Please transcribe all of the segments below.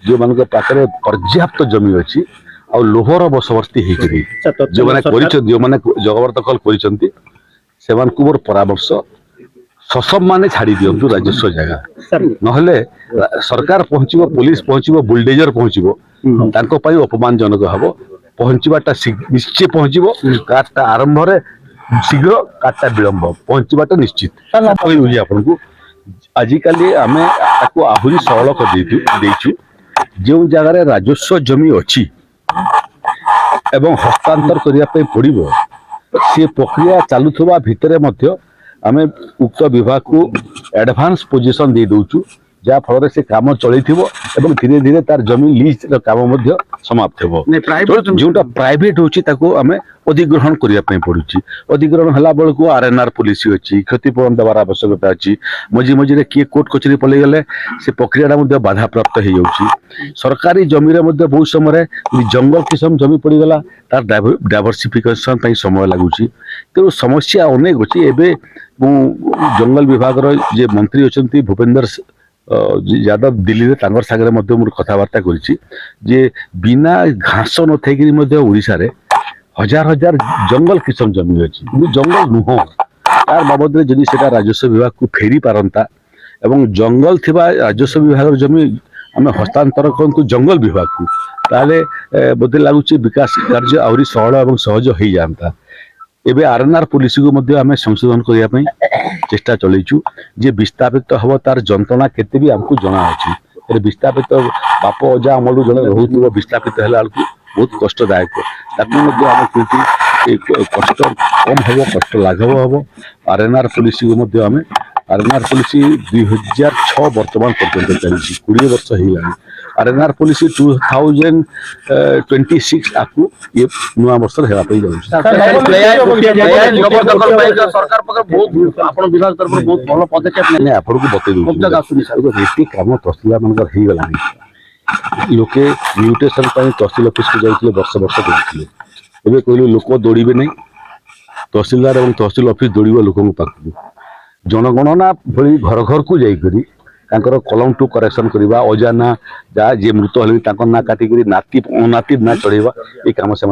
जो मान पाखे पर्याप्त जमी अच्छी आ लोभर बसवर्ती जो मैंने जबरदखल कर मोर परामर्श ससब माने छाड़ी दिंतु राजस्व जगह नहले सरकार पहुंचो पुलिस पहुंचो बुलडोजर पहुंचो अपमानजनक हम पहुंचवाटा निश्चय पहुंचो कार्टा आरंभ शीघ्र कार्टा विलंब पहुंचवाटा निश्चित कहूँ आपन को आजिकली आम आहरी सरल कर जो जगार राजस्व जमी अच्छी एवं हस्तांतर करने पड़ो सी प्रक्रिया चलुवा भितर आम उक्त विभाग को एडवांस पोजीशन दे दौचु जहाँ फल से काम चल धीरे धीरे तार जमीन लीज काम समाप्त हो जोटा प्राइवेट होम अधिग्रहण करने पड़ुची अधिग्रहण है बेलू आरएनआर पुलिस अच्छी क्षतिपूरण देवार आवश्यकता अच्छी मझी मझे किए कोर्ट कचेरी पलि गले से प्रक्रिया बाधा प्राप्त हो जाऊँगी सरकारी जमी बहुत समय जंगल किसम जमी पड़गला तार डाइवर्सिफिकेशन समय लगुच तेणु समस्या अनेक अच्छी एवं जंगल विभाग जे मंत्री अच्छा भूपेंद्र यादव दिल्ली में सागर कथबार्ता कर बिना घास न थी ओडिशा रे हजार हजार जंगल किसम जमी अच्छी जंगल नुह तार बाबद जदि से राजस्व विभाग को फेरी पारंता एवं जंगल थिबा राजस्व विभाग जमी आम हस्तांतर करूँ जंगल विभाग को ताले बोधे लगुच विकास कार्य आहरी सरल और सहज हो जाता एवं आरएनआर पुलिस को आम संशोधन करने चेष्टा चलु जे विस्थापित हम तार जंत्रणा केते भी आमको जना अच्छी विस्थापित बाप अजा अमल जन रोक विस्थापित है बहुत कष्टदायक कष्ट कम हम कष्ट लाघव हम आरएनआर पुलिस को आरएनआर पुलिस 2006 वर्तमान पर्यटन चली 20 वर्ष हो आरएनआर पुलिस 2026 आपको ये नुआ वर्ष कम तहसीलदार मान लोके म्यूटेशन तहसील ऑफिस को जाते वर्ष वर्ष दौड़े एवं कहले लोक दौड़े नहीं तहसीलदार और तहसील ऑफिस दौड़ लोक पाखु जनगणना भली घर घर को जाकर कलम टू करेक्शन करवा अजाना जहाँ जी मृत हेल्ले ना काटिक नाती अनाती ना चढ़ेवा ये कम से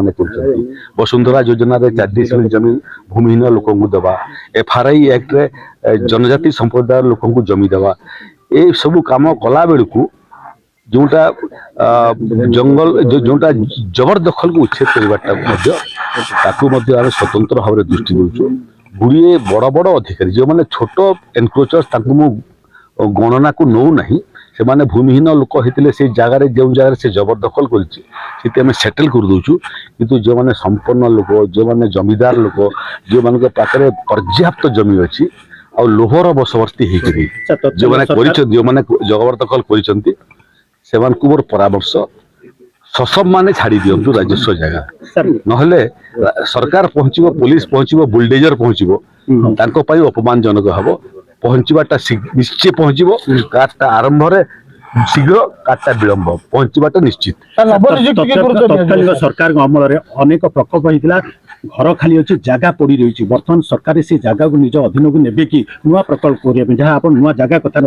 वसुंधरा योजना 4 डिसिमिल जमीन भूमिहीन लोक देवा एफआरआई एक्ट रे जनजाति संप्रदाय लोक जमी देवा ये सब कम कला बेलू जोटा जंगल जोटा जबरदखल को उच्छेद करने स्वतंत्र भाव में दृष्टि दूचु गुड़िए बड़ बड़ अधिकारी जो मैंने छोट एनक्रोचर्स गणना को नौ ना से माने भूमिहीन लोक होते से जगार जो जगह से जबरदखल कर सेटल कर दूचु किंतु जो मैंने संपन्न लोक जो मैंने जमीदार लोक जो मान पाखे पर्याप्त जमी अच्छी आ लोभर बसवर्ती जो मैंने जबरदखल कर मोर परामर्श ससब माने छाड़ी दिंतु राजस्व जगह नहले सरकार पहुंचो पुलिस पहुंचो बुलडोजर पहुंचो अपमानजनक हम पहुंचवाटा निश्चय पहुंचो कार्टा आरंभ शीघ्र कार्टा विलंब पहुंचवाटा निश्चित सरकार अमल अनेक प्रकोप होता घर खाली अच्छे जगह पड़ी रही बर्तमान सरकार से जगह को निज अधीन को ने कि नुआ प्रकल्प करने जहाँ आप नुआ जगह कथा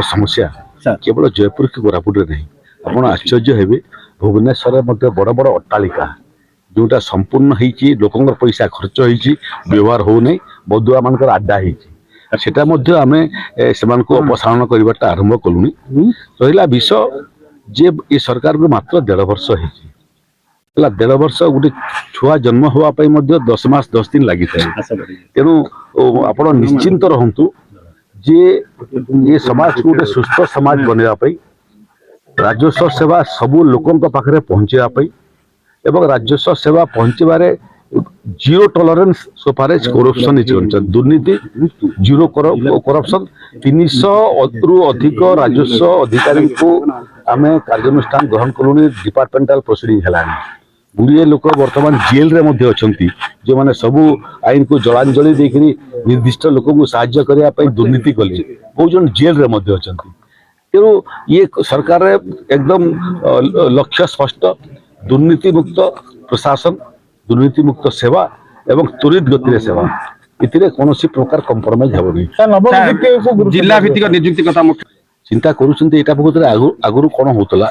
समस्या केवल जयपुर की कोरापुट नहीं आप आश्चर्य हेबे भुवनेश्वर बड़ बड़ अट्टालिका जोटा संपूर्ण होती लोकंर पैसा खर्च होती व्यवहार हो नहीं बदुआ मान आड्डा होता आम से अपसारण करवाटा आरंभ कलुनी रहा विषय जे ये सरकार को मात्र 1.5 वर्ष हो 1.5 वर्ष गोटे छुआ जन्म होगापाई 10 मास 10 दिन लगी था तेणु आप निश्चिंत रहतु जे ये समाज को गोटे सुस्थ समाज बनवाई राजस्व सेवा सबू लोकों पाखे पहुँचापी एवं राजस्व सेवा पहुँचबारे zero tolerance so far as corruption is concern दुर्नीति जीरो करप्शन 300 रु अधिक राजस्व अधिकारी को आम कार्यानुष्ठान ग्रहण करूनी डिपार्टमेंटाल प्रोसीडिंग है गुड़िए लोक बर्तमान जेल रे अच्छा जो मैंने सबू आईन को जलांजलि देकर निर्दिष्ट लोक को साहाय्य करने दुर्नीति कले बहुत जन जेल रे अच्छा तेणु ये सरकार एकदम लक्ष्य स्पष्ट दुर्नीति मुक्त प्रशासन दुर्नीति मुक्त सेवा एवं त्वरित गति सेवा ଏଥିରେ କୌଣସି ପ୍ରକାର କମ୍ପ୍ରମାଇଜ ହେବ ନାହିଁ। जिला भित्तिक नियुक्ति कथा मुख्य ଚିନ୍ତା କରୁଛନ୍ତି ଏଇଟା ପ୍ରକୃତରେ ଆଗରୁ କଣ ହଉଥିଲା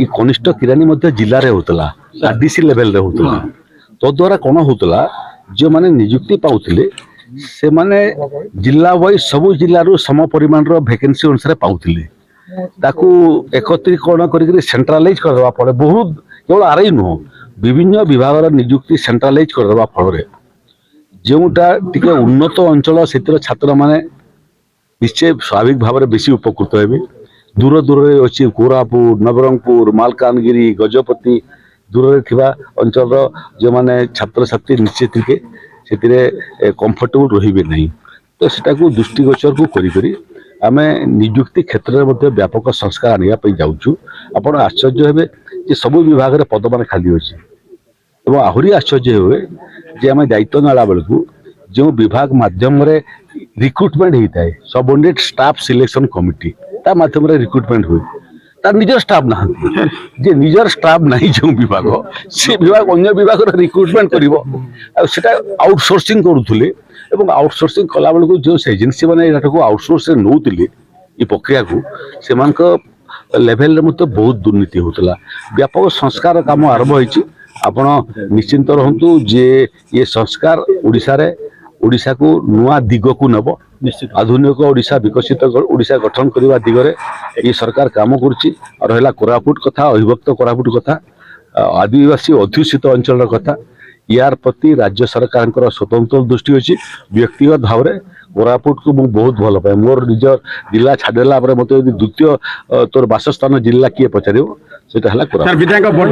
ଏ କନିଷ୍ଠ କିରାନୀ ମଧ୍ୟ ଜିଲ୍ଲାରେ ହଉଥିଲା, ଆରଡିସି ଲେଭେଲରେ ହଉଥିଲା। ତଦ୍ୱାରା କଣ ହଉଥିଲା ଯେଉଁମାନେ ନିଯୁକ୍ତି ପାଉଥିଲେ ସେମାନେ ଜିଲ୍ଲା ୱାଇଜ ସବୁ ଜିଲ୍ଲାରୁ ସମ ପରିମାଣର ଭେକେନ୍ସି ଅନୁସାରେ ପାଉଥିଲେ। ତାକୁ ଏକତ୍ରୀକରଣ କରିକି ସେଣ୍ଟ୍ରାଲାଇଜ କରିଦେବା ଫଳରେ ବହୁତ କେବଳ ଆରଆଇ ନୁହଁ ବିଭିନ୍ନ ବିଭାଗର ନିଯୁକ୍ତି ସେଣ୍ଟ୍ରାଲାଇଜ କରିଦେବା ଫଳରେ ଯେଉଁଟା ଟିକେ ଉନ୍ନତ ଅଞ୍ଚଳ ସେଥିର ଛାତ୍ରମାନେ ନିଶ୍ଚୟ ସ୍ୱାଭାବିକ ଭାବରେ ବେଶୀ ଉପକୃତ ହେବେ। ଦୂର ଦୂରରେ ଅଛି କୋରାପୁଟ, ନବରଙ୍ଗପୁର, ମାଲକାନଗିରି, ଗଜପତି ଦୂରରେ ଥିବା ଅଞ୍ଚଳର ଯେଉଁମାନେ ଛାତ୍ରଛାତ୍ରୀ ନିଶ୍ଚିତ ଟିକେ ସେଥିରେ କମ୍ଫର୍ଟେବୁଲ ରହିବେ ନାହିଁ। ତ ସେଟାକୁ ଦୃଷ୍ଟିଗୋଚରକୁ କରି ଆମେ ନିଯୁକ୍ତି କ୍ଷେତ୍ରରେ ମଧ୍ୟ ବ୍ୟାପକ ସଂସ୍କାର ଆଣିବା ପାଇଁ ଯାଉଛୁ। ଆପଣ ଆଶ୍ଚର୍ଯ୍ୟ ହେବେ ଯେ ସବୁ ବିଭାଗରେ ପଦମାନ ଖାଲି ଅଛି ଏବଂ ଆହୁରି ଆଶ୍ଚର୍ଯ୍ୟ ହେବେ ଯେ ଆମେ ଦାୟିତ୍ୱ ନେଲା ବେଳକୁ ଯେଉଁ ବିଭାଗ ମାଧ୍ୟମରେ ରିକ୍ରୁଟମେଣ୍ଟ ହେଇଥାଏ ସବଅର୍ଡିନେଟ ଷ୍ଟାଫ ସିଲେକ୍ସନ କମିଟି ତା ମାଧ୍ୟମରେ ରିକ୍ରୁଟମେଣ୍ଟ ହୁଏ, ତାର ନିଜର ଷ୍ଟାଫ ନାହାନ୍ତି। ଯେ ନିଜର ଷ୍ଟାଫ ନାହିଁ ଯେଉଁ ବିଭାଗ ସେ ବିଭାଗ ଅନ୍ୟ ବିଭାଗର ରିକ୍ରୁଟମେଣ୍ଟ କରିବ ଆଉ ସେଟା ଆଉଟସୋର୍ସିଂ କରୁଥିଲେ ଏବଂ ଆଉଟସୋର୍ସିଂ କଲା ବେଳକୁ ଯେଉଁ ଏଜେନ୍ସି ମାନେ ଏଟାକୁ ଆଉଟସୋର୍ସରେ ନେଉଥିଲେ ଏ ପ୍ରକ୍ରିୟାକୁ ସେମାନଙ୍କ ଲେଭେଲରେ ମଧ୍ୟ ବହୁତ ଦୁର୍ନୀତି ହେଉଥିଲା। ବ୍ୟାପକ ସଂସ୍କାର କାମ ଆରମ୍ଭ ହେଇଛି। ଆପଣ ନିଶ୍ଚିନ୍ତ ରହନ୍ତୁ ଯେ ଏ ସଂସ୍କାର ଓଡ଼ିଶାକୁ ନୂଆ ଦିଗକୁ ନେବ। ଆଧୁନିକ ଓଡ଼ିଶା ବିକଶିତ ଓଡ଼ିଶା ଗଠନ କରିବା ଦିଗରେ ଏ ସରକାର କାମ କରୁଛି। ଆଉ ରହିଲା କୋରାପୁଟ କଥା, ଅବିଭକ୍ତ କୋରାପୁଟ କଥା, ଆଦିବାସୀ ଅଧ୍ୟୁଷିତ ଅଞ୍ଚଳର କଥା, ୟାର ପ୍ରତି ରାଜ୍ୟ ସରକାରଙ୍କର ସ୍ୱତନ୍ତ୍ର ଦୃଷ୍ଟି ଅଛି। ବ୍ୟକ୍ତିଗତ ଭାବରେ କୋରାପୁଟକୁ ମୁଁ ବହୁତ ଭଲ ପାଏ। ମୋର ନିଜ ଜିଲ୍ଲା ଛାଡ଼ିଦେଲା ପରେ ମୋତେ ଯଦି ଦ୍ୱିତୀୟ ତୋର ବାସସ୍ଥାନ ଜିଲ୍ଲା କିଏ ପଚାରିବ ସେଟା ହେଲା କୋରାପୁଟ।